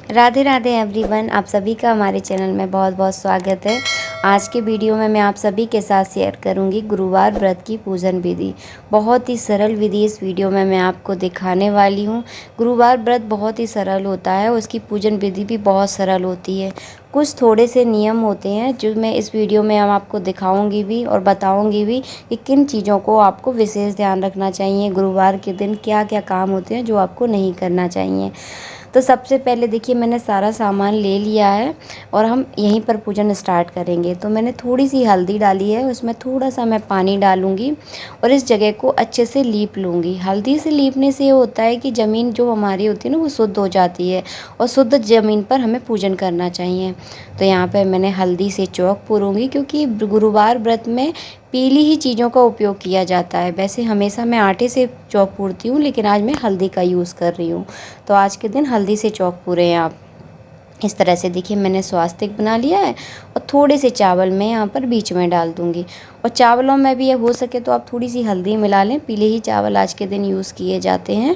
Radhe Radhe everyone, आप सभी का हमारे चैनल में बहुत बहुत स्वागत है। आज के वीडियो में मैं आप सभी के साथ शेयर करूंगी गुरुवार व्रत की पूजन विधि। बहुत ही सरल विधि इस वीडियो में मैं आपको दिखाने वाली हूं। गुरुवार व्रत बहुत ही सरल होता है, उसकी पूजन विधि भी बहुत सरल होती है। कुछ थोड़े से नियम होते हैं जो मैं इस वीडियो में हम आपको दिखाऊंगी भी और बताऊंगी भी कि किन चीज़ों को आपको विशेष ध्यान रखना चाहिए। गुरुवार के दिन क्या क्या काम होते हैं जो आपको नहीं करना चाहिए। तो सबसे पहले देखिए, मैंने सारा सामान ले लिया है और हम यहीं पर पूजन स्टार्ट करेंगे। तो मैंने थोड़ी सी हल्दी डाली है, उसमें थोड़ा सा मैं पानी डालूंगी और इस जगह को अच्छे से लीप लूँगी। हल्दी से लीपने से ये होता है कि ज़मीन जो हमारी होती है ना वो शुद्ध हो जाती है और शुद्ध ज़मीन पर हमें पूजन करना चाहिए। तो यहाँ पर मैंने हल्दी से चौक पूरूँगी, क्योंकि गुरुवार व्रत में पीली ही चीज़ों का उपयोग किया जाता है। वैसे हमेशा मैं आटे से चौक पूरती हूँ, लेकिन आज मैं हल्दी का यूज़ कर रही हूँ। तो आज के दिन हल्दी से चौक पूरे आप। इस तरह से देखिए, मैंने स्वास्तिक बना लिया है और थोड़े से चावल मैं यहाँ पर बीच में डाल दूँगी। और चावलों में भी ये हो सके तो आप थोड़ी सी हल्दी मिला लें। पीले ही चावल आज के दिन यूज़ किए जाते हैं।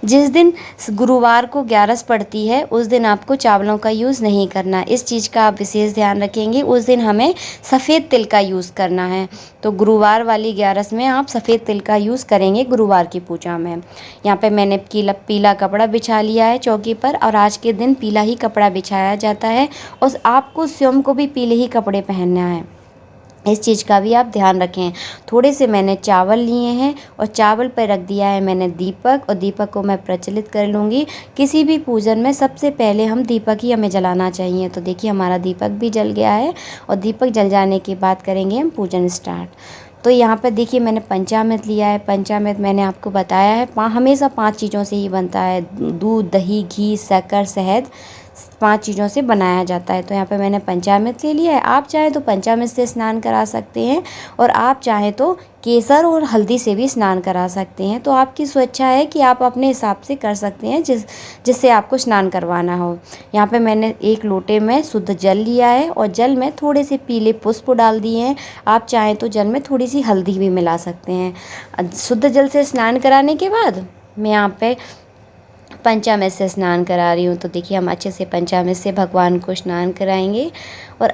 जिस दिन गुरुवार को ग्यारस पड़ती है उस दिन आपको चावलों का यूज़ नहीं करना। इस चीज़ का आप विशेष ध्यान रखेंगे। उस दिन हमें सफ़ेद तिल का यूज़ करना है। तो गुरुवार वाली ग्यारस में आप सफ़ेद तिल का यूज़ करेंगे गुरुवार की पूजा में। यहाँ पे मैंने पीला कपड़ा बिछा लिया है चौकी पर, और आज के दिन पीला ही कपड़ा बिछाया जाता है और आपको स्वयं को भी पीले ही कपड़े पहनना है। इस चीज़ का भी आप ध्यान रखें। थोड़े से मैंने चावल लिए हैं और चावल पर रख दिया है मैंने दीपक, और दीपक को मैं प्रज्वलित कर लूँगी। किसी भी पूजन में सबसे पहले हम दीपक ही हमें जलाना चाहिए। तो देखिए, हमारा दीपक भी जल गया है और दीपक जल जाने के बाद करेंगे हम पूजन स्टार्ट। तो यहाँ पर देखिए, मैंने पंचामृत लिया है। पंचामृत मैंने आपको बताया है हमेशा 5 चीज़ों से ही बनता है। दूध, दही, घी, शक्कर, शहद, 5 चीज़ों से बनाया जाता है। तो यहाँ पे मैंने पंचामृत ले लिया है। आप चाहें तो पंचामृत से स्नान करा सकते हैं और आप चाहें तो केसर और हल्दी से भी स्नान करा सकते हैं। तो आपकी स्वेच्छा है कि आप अपने हिसाब से कर सकते हैं जिससे आपको स्नान करवाना हो। यहाँ पे मैंने एक लोटे में शुद्ध जल लिया है और जल में थोड़े से पीले पुष्प डाल दिए हैं। आप चाहें तो जल में थोड़ी सी हल्दी भी मिला सकते हैं। शुद्ध जल से स्नान कराने के बाद मैं यहाँ पे पंचामृत से स्नान करा रही हूँ। तो देखिए, हम अच्छे से पंचामृत से भगवान को स्नान कराएंगे और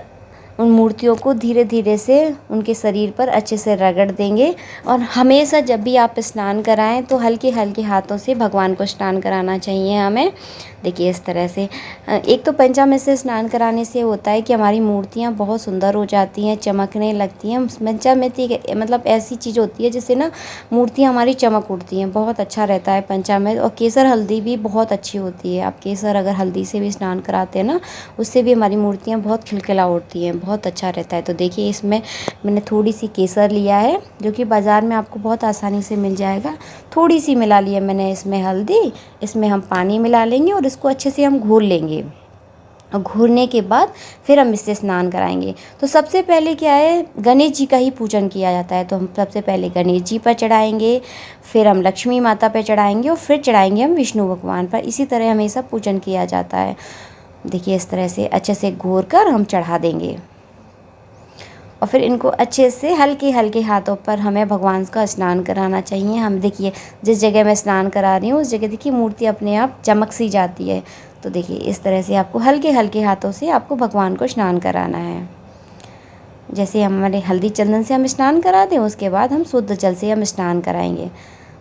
उन मूर्तियों को धीरे धीरे से उनके शरीर पर अच्छे से रगड़ देंगे। और हमेशा जब भी आप स्नान कराएं तो हल्के हल्के हाथों से भगवान को स्नान कराना चाहिए हमें। देखिए, इस तरह से एक तो पंचामृत से स्नान कराने से होता है कि हमारी मूर्तियाँ बहुत सुंदर हो जाती हैं, चमकने लगती हैं। पंचामृत मतलब ऐसी चीज़ होती है जिससे ना मूर्तियाँ हमारी चमक उठती हैं। बहुत अच्छा रहता है पंचामृत। और केसर हल्दी भी बहुत अच्छी होती है। आप केसर अगर हल्दी से भी स्नान कराते हैं ना, उससे भी हमारी मूर्तियाँ बहुत खिलखिला उठती हैं, बहुत अच्छा रहता है। तो देखिए, इसमें मैंने थोड़ी सी केसर लिया है जो कि बाज़ार में आपको बहुत आसानी से मिल जाएगा। थोड़ी सी मिला लिया मैंने इसमें हल्दी। इसमें हम पानी मिला लेंगे और इसको अच्छे से हम घोल लेंगे। और घोलने के बाद फिर हम इससे स्नान कराएंगे। तो सबसे पहले क्या है, गणेश जी का ही पूजन किया जाता है। तो हम सबसे पहले गणेश जी पर चढ़ाएंगे, फिर हम लक्ष्मी माता पर चढ़ाएंगे और फिर चढ़ाएंगे हम विष्णु भगवान पर। इसी तरह हमेशा पूजन किया जाता है। देखिए, इस तरह से अच्छे से घोर कर हम चढ़ा देंगे और फिर इनको अच्छे से हल्के हल्के हाथों पर हमें भगवान का स्नान कराना चाहिए। हम देखिए, जिस जगह मैं स्नान करा रही हूँ उस जगह देखिए मूर्ति अपने आप चमक सी जाती है। तो देखिए, इस तरह से आपको हल्के हल्के हाथों से आपको भगवान को स्नान कराना है। जैसे हमारे हल्दी चंदन से हम स्नान करा दें, उसके बाद हम शुद्ध जल से हम स्नान कराएंगे।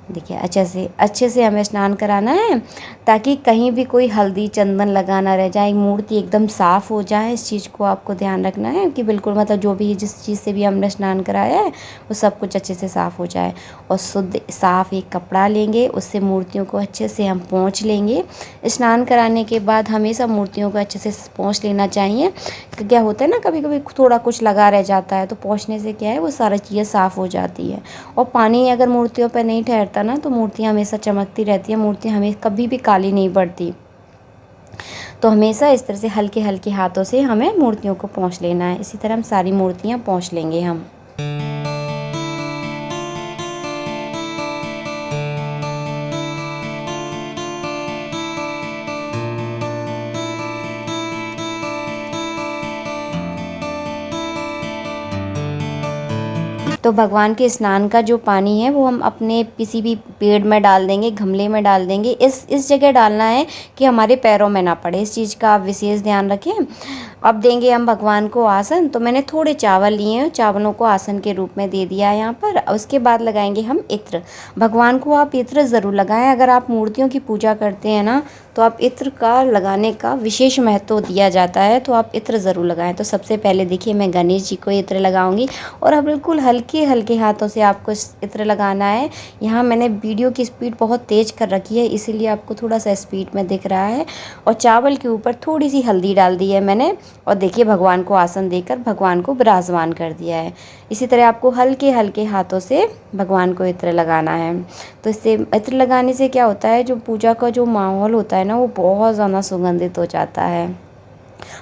देखिए, अच्छे से हमें स्नान कराना है ताकि कहीं भी कोई हल्दी चंदन लगा ना रह जाए, मूर्ति एकदम साफ़ हो जाए। इस चीज़ को आपको ध्यान रखना है कि बिल्कुल मतलब जो भी जिस चीज़ से भी हमने स्नान कराया है वो सब कुछ अच्छे से साफ़ हो जाए। और शुद्ध साफ़ एक कपड़ा लेंगे, उससे मूर्तियों को अच्छे से हम पोंछ लेंगे। स्नान कराने के बाद हमेशा मूर्तियों को अच्छे से पोंछ लेना चाहिए। क्या होता है ना, कभी कभी थोड़ा कुछ लगा रह जाता है, तो पोंछने से क्या है वो सारी चीज़ें साफ़ हो जाती है। और पानी अगर मूर्तियों पर नहीं ठहरता ना तो मूर्तियाँ हमेशा चमकती रहती हैं। मूर्तियाँ हमें कभी भी काली नहीं पड़ती। तो हमेशा इस तरह से हल्के हल्के हाथों से हमें मूर्तियों को पोंछ लेना है। इसी तरह हम सारी मूर्तियाँ पोंछ लेंगे हम। तो भगवान के स्नान का जो पानी है वो हम अपने किसी भी पेड़ में डाल देंगे, गमले में डाल देंगे। इस जगह डालना है कि हमारे पैरों में ना पड़े, इस चीज़ का आप विशेष ध्यान रखें। अब देंगे हम भगवान को आसन। तो मैंने थोड़े चावल लिए हैं, चावलों को आसन के रूप में दे दिया है यहाँ पर। उसके बाद लगाएंगे हम इत्र। भगवान को आप इत्र ज़रूर लगाएं। अगर आप मूर्तियों की पूजा करते हैं ना, तो आप इत्र का लगाने का विशेष महत्व दिया जाता है, तो आप इत्र ज़रूर लगाएं। तो सबसे पहले देखिए मैं गणेश जी को इत्र लगाऊंगी और अब बिल्कुल हल्के हल्के हाथों से आपको इत्र लगाना है। यहाँ मैंने वीडियो की स्पीड बहुत तेज़ कर रखी है, इसीलिए आपको थोड़ा सा स्पीड में दिख रहा है। और चावल के ऊपर थोड़ी सी हल्दी डाल दी है मैंने, और देखिए भगवान को आसन देकर भगवान को विराजमान कर दिया है। इसी तरह आपको हल्के हल्के हाथों से भगवान को इत्र लगाना है। तो इससे इत्र लगाने से क्या होता है, जो पूजा का जो माहौल होता है ना, वो बहुत ज़्यादा सुगंधित हो जाता है।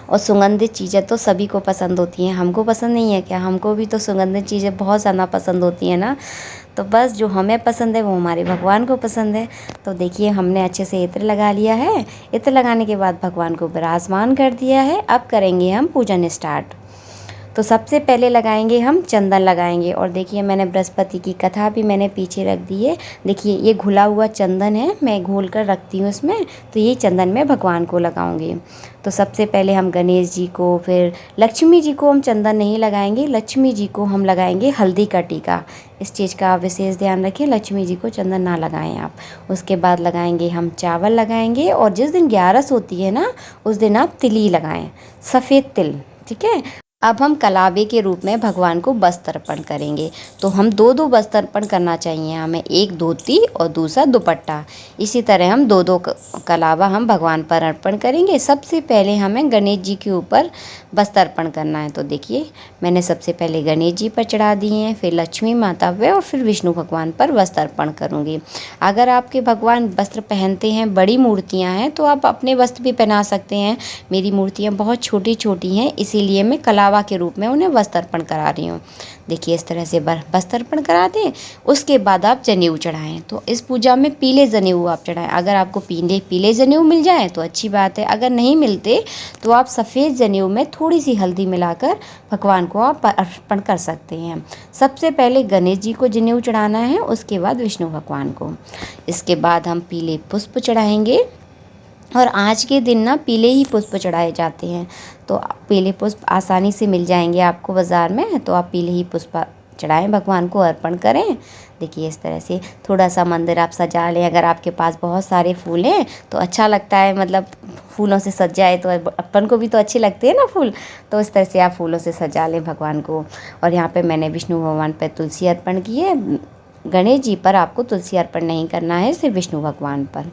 और सुगंधित चीज़ें तो सभी को पसंद होती हैं, हमको पसंद नहीं है क्या? हमको भी तो सुगंधित चीज़ें बहुत ज़्यादा पसंद होती हैं ना। तो बस जो हमें पसंद है वो हमारे भगवान को पसंद है। तो देखिए हमने अच्छे से इत्र लगा लिया है। इत्र लगाने के बाद भगवान को विराजमान कर दिया है। अब करेंगे हम पूजन स्टार्ट। तो सबसे पहले लगाएंगे हम चंदन लगाएंगे। और देखिए मैंने बृहस्पति की कथा भी मैंने पीछे रख दी है। देखिए ये घुला हुआ चंदन है, मैं घोल कर रखती हूँ इसमें। तो ये चंदन मैं भगवान को लगाऊंगी। तो सबसे पहले हम गणेश जी को, फिर लक्ष्मी जी को हम चंदन नहीं लगाएंगे, लक्ष्मी जी को हम लगाएंगे हल्दी का टीका। इस चीज़ का आप विशेष ध्यान रखें, लक्ष्मी जी को चंदन ना लगाएं आप। उसके बाद लगाएंगे हम चावल लगाएंगे। और जिस दिन 11 होती है ना, उस दिन आप तिली लगाएं, सफ़ेद तिल, ठीक है। अब हम कलावे के रूप में भगवान को वस्त्र अर्पण करेंगे। तो हम दो वस्त्र अर्पण करना चाहिए हमें, एक धोती और दूसरा दुपट्टा। इसी तरह हम दो कलावा हम भगवान पर अर्पण करेंगे। सबसे पहले हमें गणेश जी के ऊपर वस्त्र अर्पण करना है। तो देखिए मैंने सबसे पहले गणेश जी पर चढ़ा दिए हैं, फिर लक्ष्मी माता पे और फिर विष्णु भगवान पर वस्त्र अर्पण करूँगी। अगर आपके भगवान वस्त्र पहनते हैं, बड़ी मूर्तियाँ हैं, तो आप अपने वस्त्र भी पहना सकते हैं। मेरी मूर्तियाँ बहुत छोटी छोटी हैं, इसीलिए मैं कलावा के रूप में उन्हें वस्त्र अर्पण करा रही हूँ। देखिए इस तरह से वस्त्र अर्पण करा दें। उसके बाद आप जनेऊ चढ़ाएं। तो इस पूजा में पीले जनेऊ आप चढ़ाएं। अगर आपको पीले जनेऊ मिल जाए तो अच्छी बात है, अगर नहीं मिलते तो आप सफ़ेद जनेऊ में थोड़ी सी हल्दी मिलाकर भगवान को आप अर्पण कर सकते हैं। सबसे पहले गणेश जी को जनेऊ चढ़ाना है, उसके बाद विष्णु भगवान को। इसके बाद हम पीले पुष्प चढ़ाएंगे। और आज के दिन ना पीले ही पुष्प चढ़ाए जाते हैं। तो पीले पुष्प आसानी से मिल जाएंगे आपको बाज़ार में, तो आप पीले ही पुष्प चढ़ाएं, भगवान को अर्पण करें। देखिए इस तरह से थोड़ा सा मंदिर आप सजा लें। अगर आपके पास बहुत सारे फूल हैं तो अच्छा लगता है, मतलब फूलों से सज जाए तो अपन को भी तो अच्छे लगते हैं ना फूल। तो इस तरह से आप फूलों से सजा लें भगवान को। और यहाँ पे मैंने विष्णु भगवान पर तुलसी अर्पण की है। गणेश जी पर आपको तुलसी अर्पण नहीं करना है, सिर्फ विष्णु भगवान पर।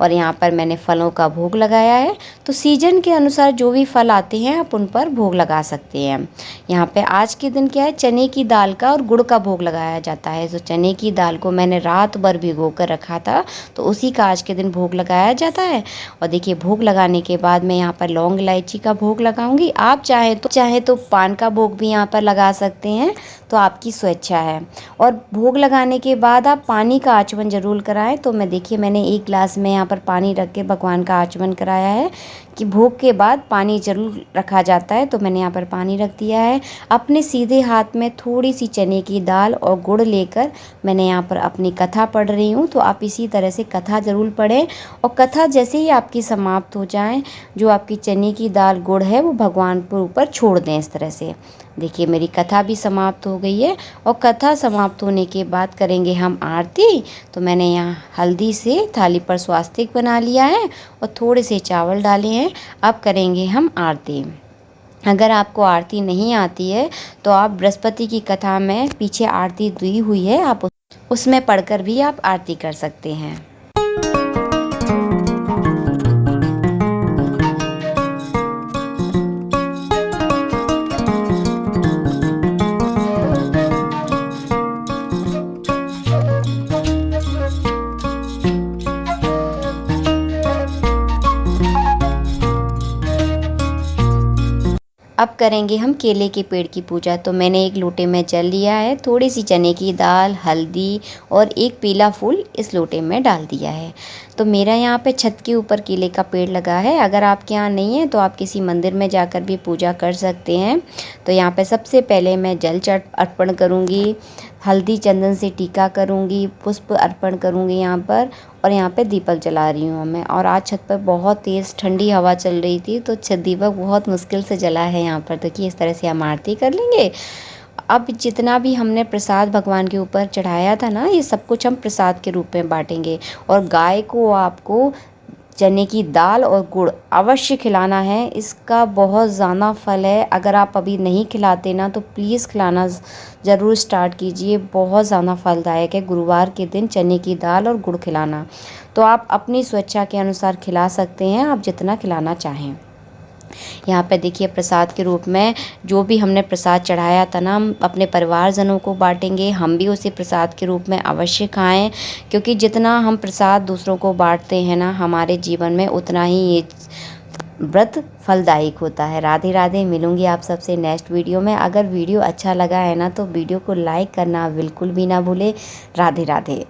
और यहाँ पर मैंने फलों का भोग लगाया है। तो सीजन के अनुसार जो भी फल आते हैं आप उन पर भोग लगा सकते हैं। यहाँ पे आज के दिन क्या है, चने की दाल का और गुड़ का भोग लगाया जाता है। तो चने की दाल को मैंने रात भर भिगो कर रखा था, तो उसी का आज के दिन भोग लगाया जाता है। और देखिए भोग लगाने के बाद मैं यहाँ पर लौंग इलायची का भोग लगाऊंगी। आप चाहे तो पान का भोग भी यहाँ पर लगा सकते हैं, तो आपकी स्वेच्छा है। और भोग लगाने के बाद आप पानी का आचमन जरूर कराएं। तो मैंने 1 गिलास में यहाँ पर पानी रख के भगवान का आचमन कराया है कि भोग के बाद पानी जरूर रखा जाता है। तो मैंने यहाँ पर पानी रख दिया है। अपने सीधे हाथ में थोड़ी सी चने की दाल और गुड़ लेकर मैंने यहाँ पर अपनी कथा पढ़ रही हूँ। तो आप इसी तरह से कथा ज़रूर पढ़ें। और कथा जैसे ही आपकी समाप्त हो जाए, जो आपकी चने की दाल गुड़ है वो भगवान पर ऊपर छोड़ दें इस तरह से। देखिए मेरी कथा भी समाप्त हो गई है। और कथा समाप्त होने के बाद करेंगे हम आरती। तो मैंने यहाँ हल्दी से थाली पर स्वास्तिक बना लिया है और थोड़े से चावल डाले हैं। अब करेंगे हम आरती। अगर आपको आरती नहीं आती है तो आप बृहस्पति की कथा में पीछे आरती दी हुई है, आप उसमें पढ़कर भी आप आरती कर सकते हैं। अब करेंगे हम केले के पेड़ की पूजा। तो मैंने 1 लोटे में जल लिया है, थोड़ी सी चने की दाल, हल्दी और 1 पीला फूल इस लोटे में डाल दिया है। तो मेरा यहाँ पे छत के ऊपर केले का पेड़ लगा है। अगर आपके यहाँ नहीं है तो आप किसी मंदिर में जाकर भी पूजा कर सकते हैं। तो यहाँ पे सबसे पहले मैं जल अर्पण करूँगी, हल्दी चंदन से टीका करूँगी, पुष्प अर्पण करूँगी यहाँ पर, और यहाँ पे दीपक जला रही हूँ मैं। और आज छत पर बहुत तेज़ ठंडी हवा चल रही थी तो दीपक बहुत मुश्किल से जला है यहाँ पर। देखिए इस तरह से हम आरती कर लेंगे। अब जितना भी हमने प्रसाद भगवान के ऊपर चढ़ाया था ना, ये सब कुछ हम प्रसाद के रूप में बांटेंगे। और गाय को आपको चने की दाल और गुड़ अवश्य खिलाना है, इसका बहुत ज़्यादा फल है। अगर आप अभी नहीं खिलाते ना तो प्लीज़ खिलाना ज़रूर स्टार्ट कीजिए, बहुत ज़्यादा फलदायक है गुरुवार के दिन चने की दाल और गुड़ खिलाना। तो आप अपनी स्वेच्छा के अनुसार खिला सकते हैं, आप जितना खिलाना चाहें। यहाँ पे देखिए प्रसाद के रूप में जो भी हमने प्रसाद चढ़ाया था ना, हम अपने परिवारजनों को बांटेंगे। हम भी उसे प्रसाद के रूप में अवश्य खाएं, क्योंकि जितना हम प्रसाद दूसरों को बांटते हैं ना, हमारे जीवन में उतना ही ये व्रत फलदायक होता है। राधे राधे। मिलूंगी आप सबसे नेक्स्ट वीडियो में। अगर वीडियो अच्छा लगा है ना तो वीडियो को लाइक करना बिल्कुल भी ना भूले। राधे राधे।